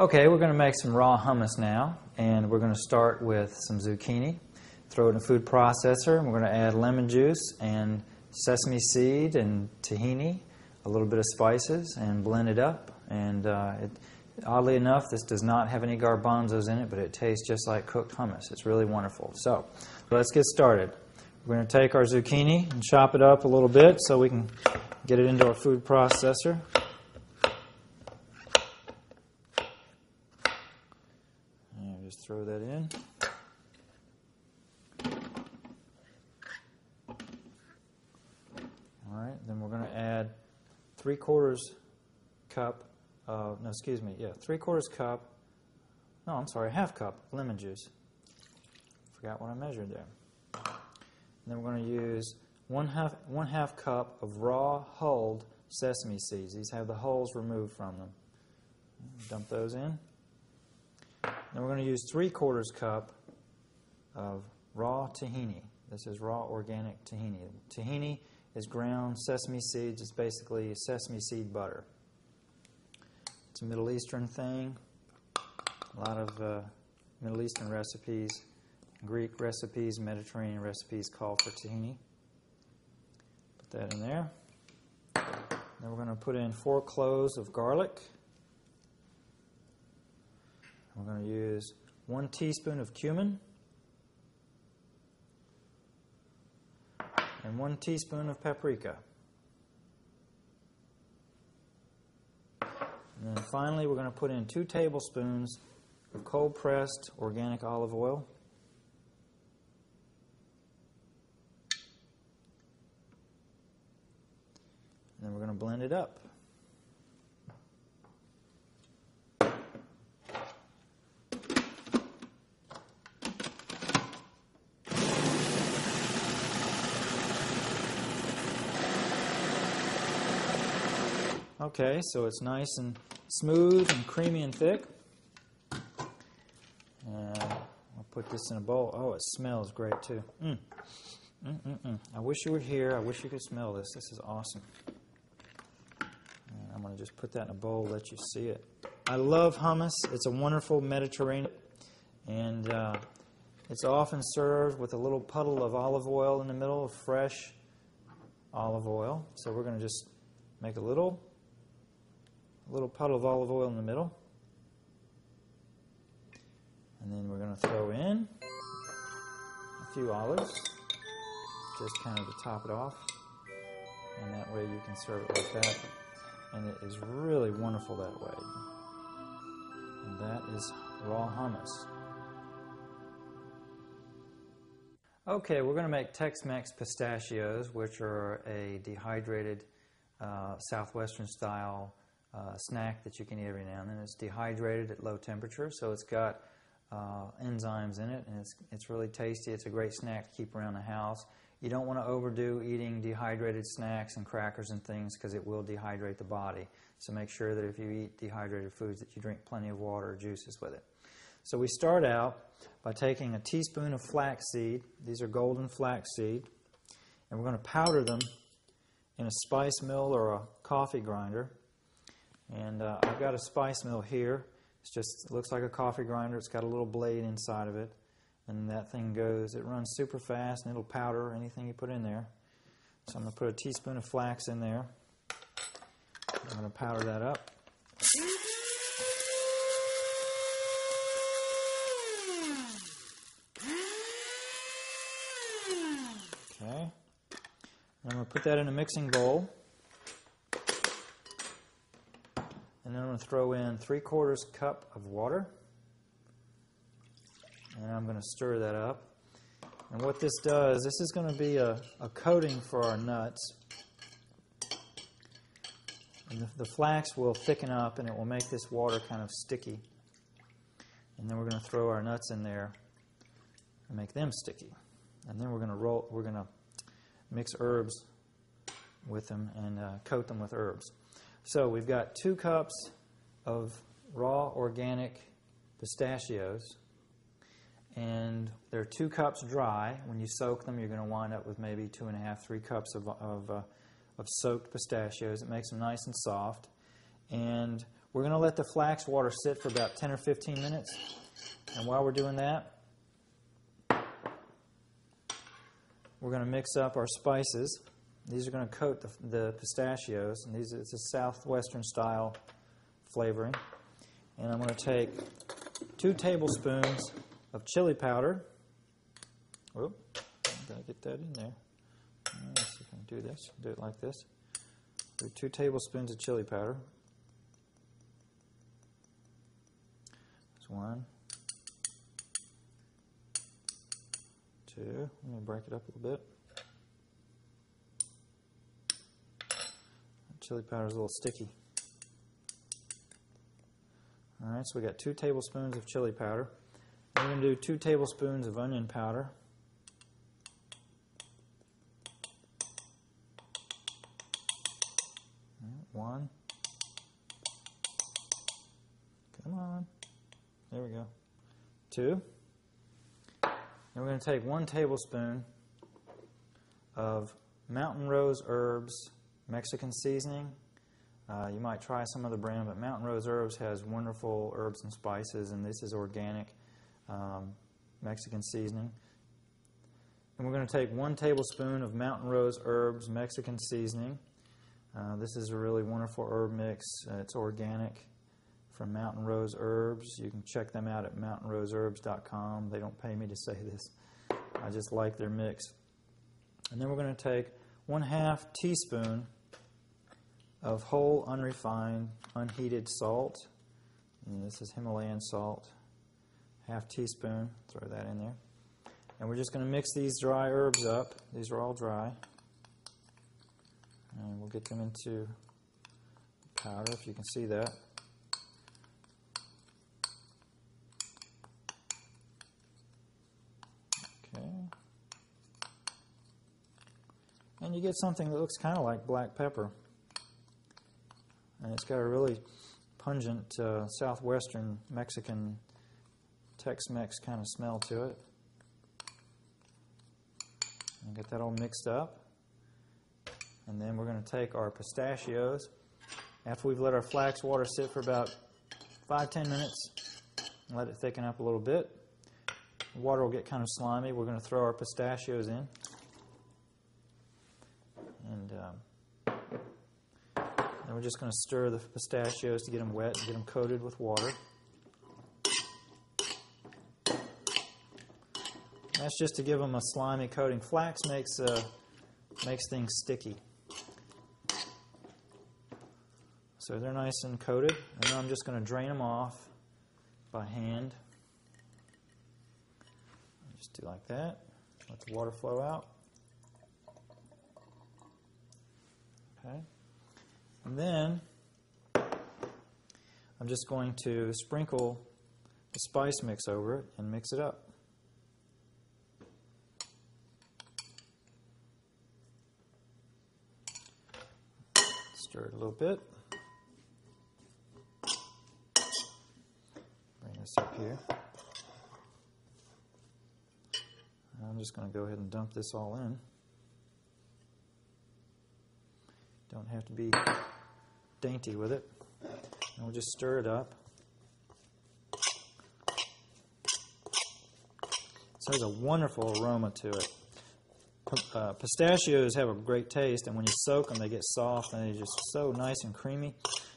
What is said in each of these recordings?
Okay, we're going to make some raw hummus now, and we're going to start with some zucchini. Throw it in a food processor, and we're going to add lemon juice and sesame seed and tahini, a little bit of spices, and blend it up. And oddly enough, this does not have any garbanzos in it, but it tastes just like cooked hummus. It's really wonderful. So let's get started. We're going to take our zucchini and chop it up a little bit so we can get it into our food processor. And just throw that in. All right, then we're going to add 3/4 cup of, no, excuse me, yeah, 3/4 cup, no, I'm sorry, 1/2 cup of lemon juice. Forgot what I measured there. And then we're going to use one half cup of raw hulled sesame seeds. These have the hulls removed from them. Dump those in. Then we're going to use 3/4 cup of raw tahini. This is raw organic tahini. Tahini is ground sesame seeds. It's basically sesame seed butter. It's a Middle Eastern thing. A lot of Middle Eastern recipes, Greek recipes, Mediterranean recipes call for tahini. Put that in there. Then we're going to put in 4 cloves of garlic. We're going to use 1 teaspoon of cumin and 1 teaspoon of paprika. And then finally, we're going to put in 2 tablespoons of cold-pressed organic olive oil. And then we're going to blend it up. Okay, so it's nice and smooth and creamy and thick. I'll put this in a bowl. Oh, it smells great too. I wish you were here. I wish you could smell this. This is awesome. I'm going to just put that in a bowl, let you see it. I love hummus. It's a wonderful Mediterranean, and it's often served with a little puddle of olive oil in the middle, of fresh olive oil. So we're going to just make a little puddle of olive oil in the middle. And then we're going to throw in a few olives, just kind of to top it off. And that way you can serve it like that. And it is really wonderful that way. And that is raw hummus. Okay, we're going to make Tex-Mex pistachios, which are a dehydrated Southwestern style snack that you can eat every now and then. It's dehydrated at low temperature, so it's got enzymes in it, and it's really tasty. It's a great snack to keep around the house. You don't want to overdo eating dehydrated snacks and crackers and things because it will dehydrate the body. So make sure that if you eat dehydrated foods that you drink plenty of water or juices with it. So we start out by taking a teaspoon of flaxseed. These are golden flaxseed. And we're going to powder them in a spice mill or a coffee grinder. And I've got a spice mill here. It looks like a coffee grinder. It's got a little blade inside of it. And that thing goes, it runs super fast, and it'll powder anything you put in there. So I'm going to put a teaspoon of flax in there. I'm going to powder that up. Okay. I'm going to put that in a mixing bowl. And then I'm going to throw in 3/4 cup of water. And I'm going to stir that up. And what this does, this is going to be a coating for our nuts. And the flax will thicken up, and it will make this water kind of sticky. And then we're going to throw our nuts in there and make them sticky. And then we're going to mix herbs with them and coat them with herbs. So we've got 2 cups of raw organic pistachios. And they're 2 cups dry. When you soak them, you're going to wind up with maybe 2.5, 3 cups of soaked pistachios. It makes them nice and soft. And We're going to let the flax water sit for about 10 or 15 minutes. And while we're doing that, we're going to mix up our spices. These are going to coat the pistachios, and it's a southwestern style flavoring. And I'm going to take 2 tablespoons of chili powder. Whoop, I've got to get that in there. Let's see if I can do this. Do it like this. Do 2 tablespoons of chili powder. That's 1, 2. Let me break it up a little bit. Chili powder is a little sticky. All right, so we got 2 tablespoons of chili powder. We're going to do 2 tablespoons of onion powder. All right, 1. Come on. There we go. 2. And we're going to take 1 tablespoon of Mountain Rose Herbs Mexican seasoning. You might try some other brand, but Mountain Rose Herbs has wonderful herbs and spices, and this is organic Mexican seasoning. And we're going to take 1 tablespoon of Mountain Rose Herbs Mexican seasoning. This is a really wonderful herb mix. It's organic from Mountain Rose Herbs. You can check them out at mountainroseherbs.com. They don't pay me to say this. I just like their mix. And then we're going to take 1/2 teaspoon of whole, unrefined, unheated salt. And this is Himalayan salt. 1/2 teaspoon. Throw that in there. And we're just going to mix these dry herbs up. These are all dry. And we'll get them into powder, if you can see that. Okay. And you get something that looks kind of like black pepper. And it's got a really pungent southwestern Mexican Tex-Mex kind of smell to it. And get that all mixed up. And then we're going to take our pistachios. After we've let our flax water sit for about 5-10 minutes, and let it thicken up a little bit. The water will get kind of slimy. We're going to throw our pistachios in. And then we're just going to stir the pistachios to get them wet and get them coated with water. That's just to give them a slimy coating. Flax makes things sticky. So they're nice and coated. And then I'm just going to drain them off by hand. Just do like that. Let the water flow out. Okay. And then I'm just going to sprinkle the spice mix over it and mix it up. Stir it a little bit. Bring this up here. I'm just going to go ahead and dump this all in. Don't have to be dainty with it. And we'll just stir it up. So there's a wonderful aroma to it. Pistachios have a great taste, and when you soak them, they get soft, and they're just so nice and creamy.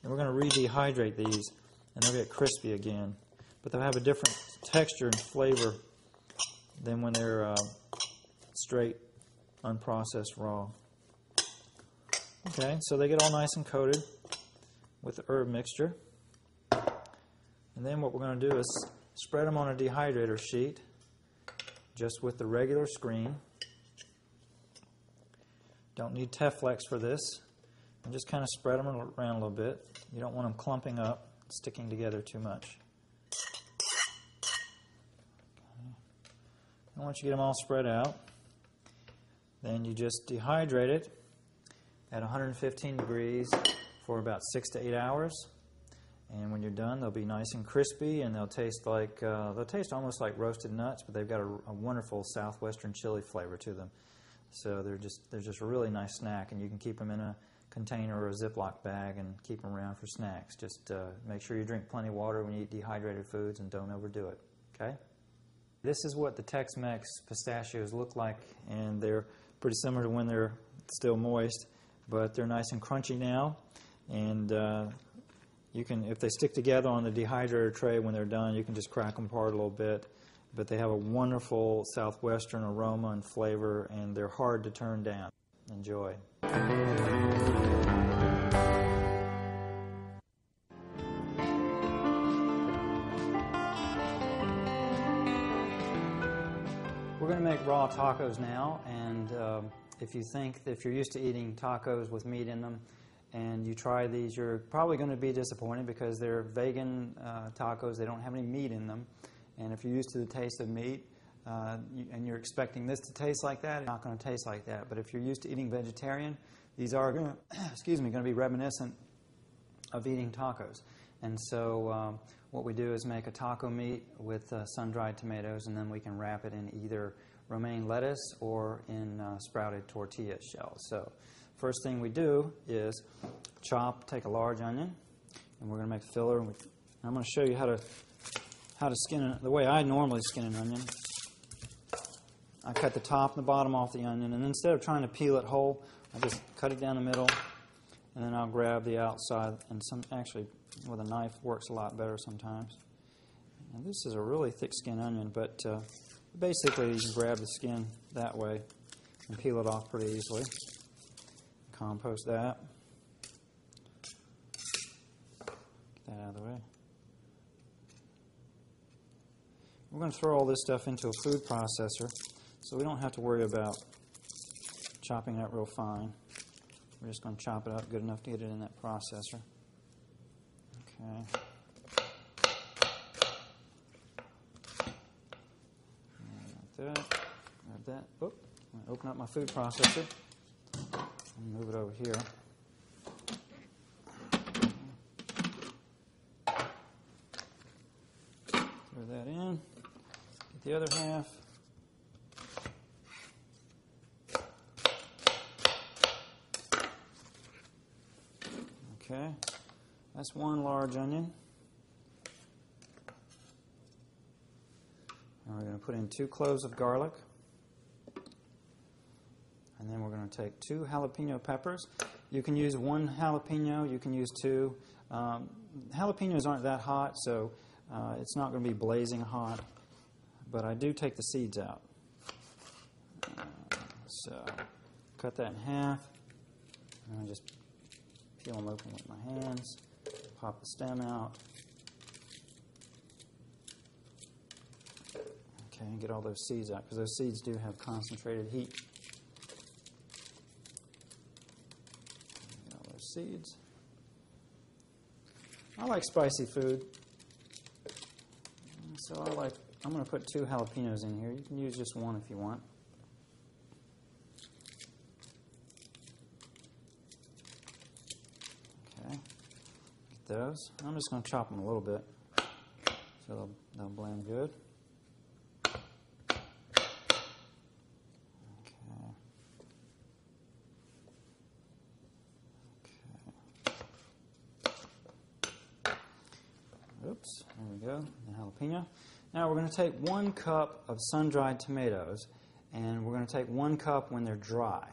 And we're going to re-dehydrate these, and they'll get crispy again. But they'll have a different texture and flavor than when they're straight, unprocessed, raw. Okay, so they get all nice and coated with the herb mixture. And then what we're going to do is spread them on a dehydrator sheet, just with the regular screen. Don't need Teflex for this. And just kind of spread them around a little bit. You don't want them clumping up, sticking together too much. Okay. And once you get them all spread out, then you just dehydrate it at 115 degrees for about 6 to 8 hours. And when you're done, they'll be nice and crispy, and they'll taste almost like roasted nuts, but they've got a wonderful southwestern chili flavor to them. So they're just a really nice snack, and you can keep them in a container or a Ziploc bag and keep them around for snacks. Just make sure you drink plenty of water when you eat dehydrated foods and don't overdo it. Okay? This is what the Tex-Mex pistachios look like, and they're pretty similar to when they're still moist, but they're nice and crunchy now. And you can, if they stick together on the dehydrator tray when they're done, you can just crack them apart a little bit. But they have a wonderful southwestern aroma and flavor, and they're hard to turn down. Enjoy. We're going to make raw tacos now, and if you're used to eating tacos with meat in them, and you try these, you're probably going to be disappointed because they're vegan tacos. They don't have any meat in them. And if you're used to the taste of meat and you're expecting this to taste like that, it's not going to taste like that. But if you're used to eating vegetarian, these are going to, going to be reminiscent of eating tacos. And so what we do is make a taco meat with sun-dried tomatoes, and then we can wrap it in either romaine lettuce or in sprouted tortilla shells. So first thing we do is take a large onion, and we're going to make a filler. And I'm going to show you how to skin it. The way I normally skin an onion, I cut the top and the bottom off the onion, and instead of trying to peel it whole, I just cut it down the middle, and then I'll grab the outside. And actually, with a knife works a lot better sometimes. And this is a really thick skin onion, but basically you can grab the skin that way and peel it off pretty easily. Compost that. Get that out of the way. We're going to throw all this stuff into a food processor, so we don't have to worry about chopping it up real fine. We're just going to chop it up good enough to get it in that processor. Okay. Like that. Grab that. Oop. I'm going to open up my food processor and move it over here. Throw that in. Get the other half. Okay. That's one large onion. And we're going to put in 2 cloves of garlic. And then we're going to take 2 jalapeno peppers. You can use 1 jalapeno, you can use 2. Jalapenos aren't that hot, so it's not going to be blazing hot. But I do take the seeds out. So cut that in half. And I just peel them open with my hands. Pop the stem out. Okay, and get all those seeds out, because those seeds do have concentrated heat. Get all those seeds. I like spicy food, so I'm going to put 2 jalapenos in here. You can use just 1 if you want. Okay. Those. I'm just going to chop them a little bit so they'll blend good. Oops, there we go, the jalapeno. Now we're going to take 1 cup of sun-dried tomatoes, and we're going to take 1 cup when they're dry,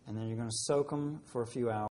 and then you're going to soak them for a few hours.